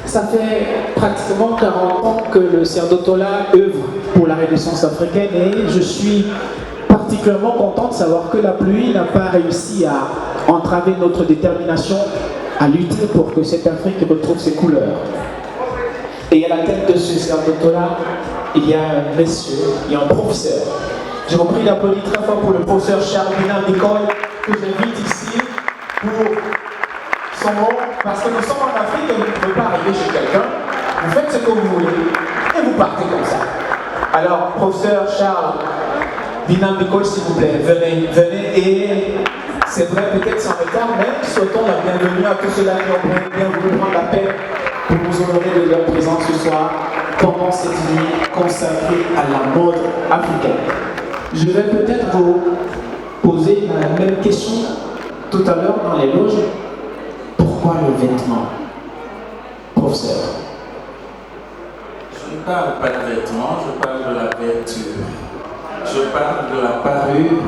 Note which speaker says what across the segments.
Speaker 1: Ça fait pratiquement 40 ans que le Cerdotola œuvre pour la Renaissance africaine et je suis particulièrement content de savoir que la pluie n'a pas réussi à entraver notre détermination à lutter pour que cette Afrique retrouve ses couleurs. Et à la tête de ce Cerdotola, il y a un monsieur, il y a un professeur. Je vous prie d'applaudir très fort pour le professeur Charles Binam-Nicole que j'invite ici pour son mot, parce que nous sommes en Afrique et vous ne pouvez pas arriver chez quelqu'un, vous faites ce que vous voulez et vous partez comme ça. Alors, professeur Charles Binam-Nicole, s'il vous plaît, venez et c'est vrai, peut-être sans retard, mais souhaitons la bienvenue à tous ceux-là qui ont bien voulu prendre la peine pour nous honorer de leur présence ce soir pendant cette nuit consacrée à la mode africaine. Je vais peut-être vous poser la même question tout à l'heure dans les loges. Pourquoi le vêtement, professeur?
Speaker 2: Je ne parle pas de vêtements, je parle de la vêture. Je parle de la parure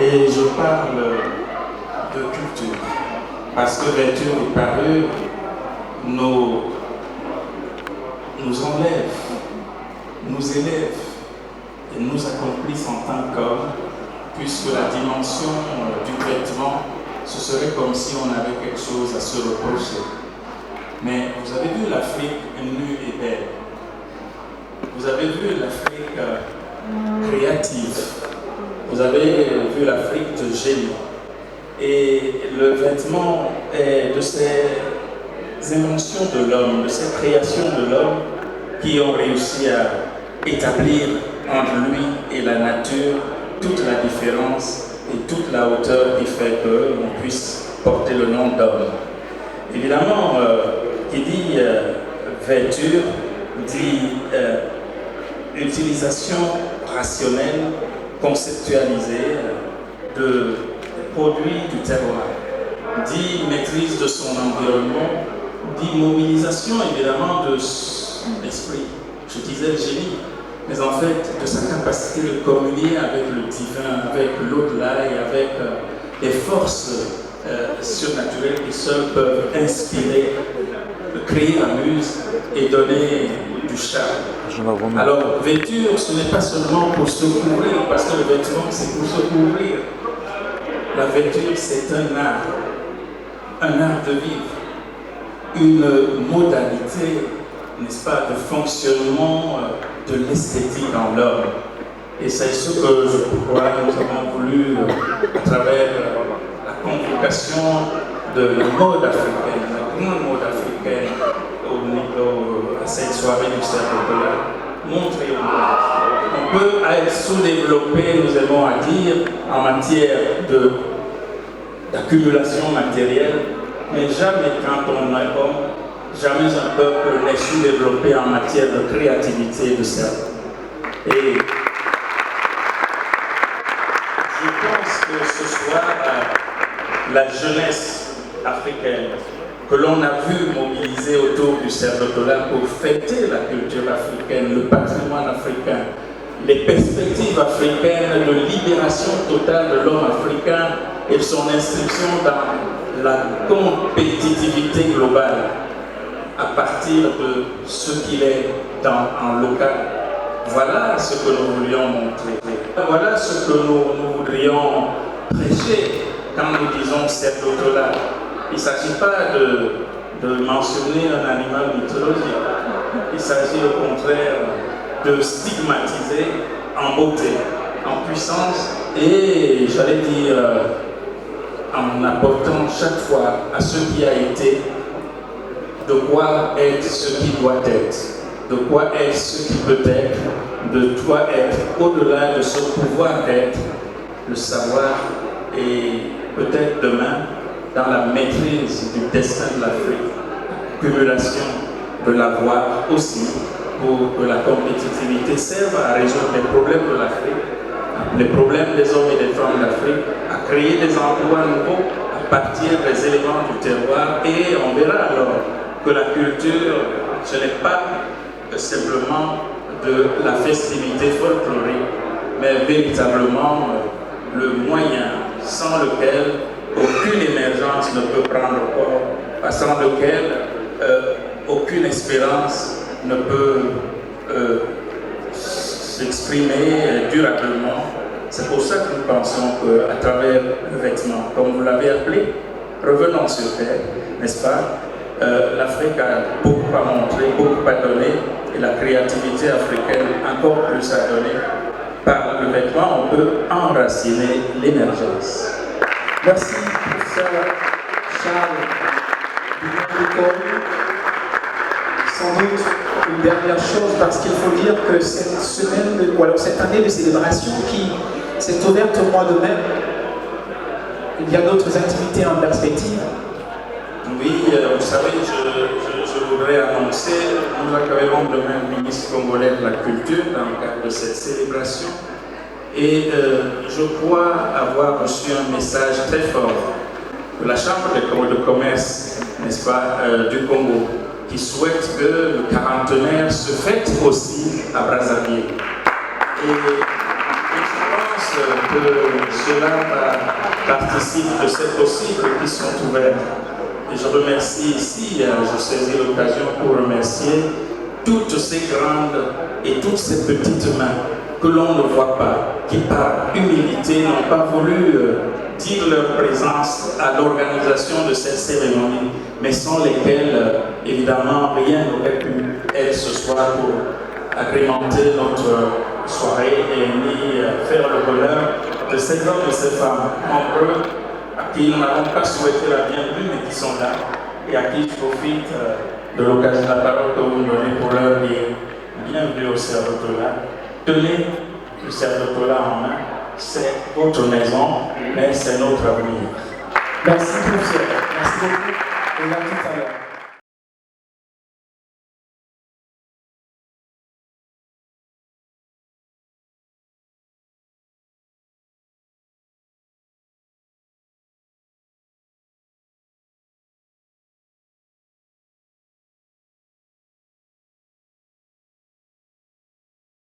Speaker 2: et je parle de culture. Parce que vêture et parure nous enlèvent, nous élèvent et nous accomplissent en tant qu'hommes, puisque la dimension du vêtement, ce serait comme si on avait quelque chose à se reprocher. Mais vous avez vu l'Afrique nue et belle. Vous avez vu l'Afrique créative. Vous avez vu l'Afrique de génie. Et le vêtement est de ces inventions de l'homme, de ces créations de l'homme qui ont réussi à établir entre lui et la nature toute la différence et toute la hauteur qui fait qu'on puisse porter le nom d'homme. Évidemment, qui dit vêture, dit utilisation rationnelle, conceptualisée de produits du terroir, dit maîtrise de son environnement, dit mobilisation évidemment de l'esprit. Je disais le génie, mais en fait de sa capacité de communier avec le divin, avec l'au-delà et avec des forces surnaturelles qui seules peuvent inspirer, créer la muse et donner du charme. Alors, vêture, ce n'est pas seulement pour se couvrir, parce que le vêtement, c'est pour se couvrir. La vêture, c'est un art de vivre, une modalité, n'est-ce pas, de fonctionnement de l'esthétique en l'homme. Et c'est ce que je crois que nous avons voulu, à travers la convocation de la mode africaine, la grande mode africaine, à cette soirée du Cerdotola, montrer au monde. On peut être sous-développé, nous aimons à dire, en matière d'accumulation matérielle, mais jamais quand on est homme, jamais un peuple n'est sous-développé en matière de créativité et de cerveau. Et je pense que ce soir, la jeunesse africaine, que l'on a vu mobiliser autour du Cerdotola pour fêter la culture africaine, le patrimoine africain, les perspectives africaines de libération totale de l'homme africain et de son inscription dans la compétitivité globale à partir de ce qu'il est en local. Voilà ce que nous voulions montrer. Voilà ce que nous voudrions prêcher quand nous disons Cerdotola. Il ne s'agit pas de mentionner un animal mythologique. Il s'agit au contraire de stigmatiser en beauté, en puissance et, j'allais dire, en apportant chaque fois à ce qui a été de quoi être ce qui doit être, de quoi être ce qui peut être, de quoi être au-delà de ce pouvoir être, le savoir et peut-être demain dans la maîtrise du destin de l'Afrique, accumulation de l'avoir aussi pour que la compétitivité serve à résoudre les problèmes de l'Afrique, les problèmes des hommes et des femmes d'Afrique, à créer des emplois nouveaux à partir des éléments du terroir et on verra alors que la culture, ce n'est pas simplement de la festivité folklorique, mais véritablement le moyen sans lequel aucune émergence ne peut prendre corps, sans lequel aucune espérance ne peut s'exprimer durablement. C'est pour ça que nous pensons qu'à travers le vêtement, comme vous l'avez appelé, revenons sur terre, n'est-ce pas? L'Afrique a beaucoup à montrer, beaucoup à donner, et la créativité africaine encore plus à donner. Par le vêtement, on peut enraciner l'émergence.
Speaker 1: Merci, professeur Charles Bougon. Sans doute une dernière chose, parce qu'il faut dire que cette semaine, ou alors cette année de célébration qui s'est ouverte au mois de mai, il y a d'autres activités en perspective.
Speaker 2: Oui, vous savez, je voudrais annoncer, nous accueillerons demain le ministre congolais de la Culture dans le cadre de cette célébration. Et je crois avoir reçu un message très fort de la Chambre de commerce, n'est-ce pas, du Congo, qui souhaite que le quarantenaire se fête aussi à Brazzaville. Et je pense que cela participe de ces possibles qui sont ouverts. Et je remercie ici, je saisis l'occasion pour remercier toutes ces grandes et toutes ces petites mains que l'on ne voit pas, qui par humilité n'ont pas voulu dire leur présence à l'organisation de cette cérémonie, mais sans lesquelles, évidemment, rien n'aurait pu être ce soir pour agrémenter notre soirée et ni faire le bonheur de ces hommes et ces femmes nombreux à qui nous n'avons pas souhaité la bienvenue, mais qui sont là, et à qui je profite de l'occasion de la parole que vous me donnez pour leur dire bienvenue au Cerdotola. Tenez le Cerdotola en main, c'est votre maison, mais c'est notre avenir.
Speaker 1: Merci, professeur. Merci beaucoup. Et à tout à l'heure.